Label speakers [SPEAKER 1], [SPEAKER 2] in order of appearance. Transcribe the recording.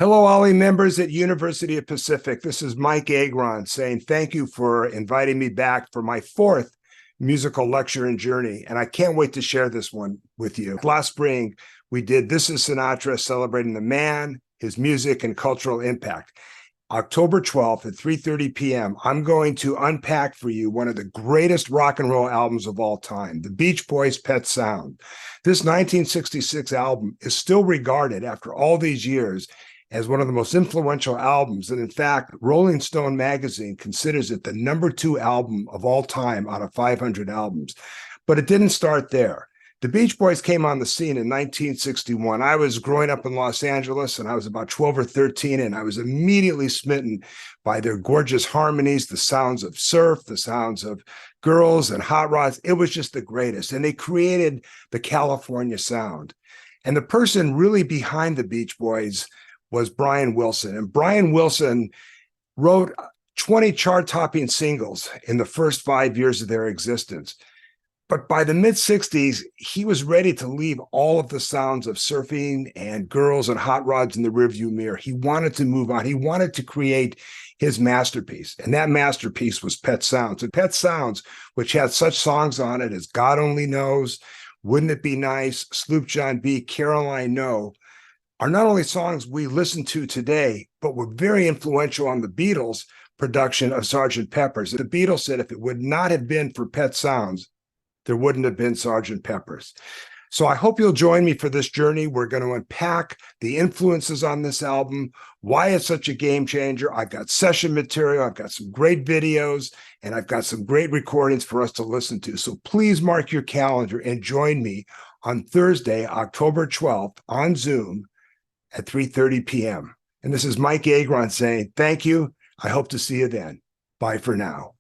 [SPEAKER 1] Hello, Ollie members at University of Pacific. This is Mike Agron saying thank you for inviting me back for my fourth musical lecture and journey. And I can't wait to share this one with you. Last spring, we did This is Sinatra, celebrating the man, his music, and cultural impact. October 12th at 3:30 p.m., I'm going to unpack for you one of the greatest rock and roll albums of all time, the Beach Boys' Pet Sound. This 1966 album is still regarded after all these years as one of the most influential albums. And in fact, Rolling Stone magazine considers it the #2 album of all time out of 500 albums. But it didn't start there. The Beach Boys came on the scene in 1961. I was growing up in Los Angeles, and I was about 12 or 13, and I was immediately smitten by their gorgeous harmonies, the sounds of surf, the sounds of girls and hot rods. It was just the greatest. And they created the California sound. And the person really behind the Beach Boys was Brian Wilson. And Brian Wilson wrote 20 chart-topping singles in the first 5 years of their existence. But by the mid-60s, he was ready to leave all of the sounds of surfing and girls and hot rods in the rearview mirror. He wanted to move on. He wanted to create his masterpiece. And that masterpiece was Pet Sounds. And Pet Sounds, which had such songs on it as God Only Knows, Wouldn't It Be Nice, Sloop John B., Caroline No, are not only songs we listen to today, but were very influential on the Beatles' production of Sgt. Pepper's. The Beatles said if it would not have been for Pet Sounds, there wouldn't have been Sgt. Pepper's. So I hope you'll join me for this journey. We're going to unpack the influences on this album, why it's such a game changer. I've got session material, I've got some great videos, and I've got some great recordings for us to listen to. So please mark your calendar and join me on Thursday, October 12th on Zoom at 3:30 p.m. And this is Mike Agron saying thank you. I hope to see you then. Bye for now.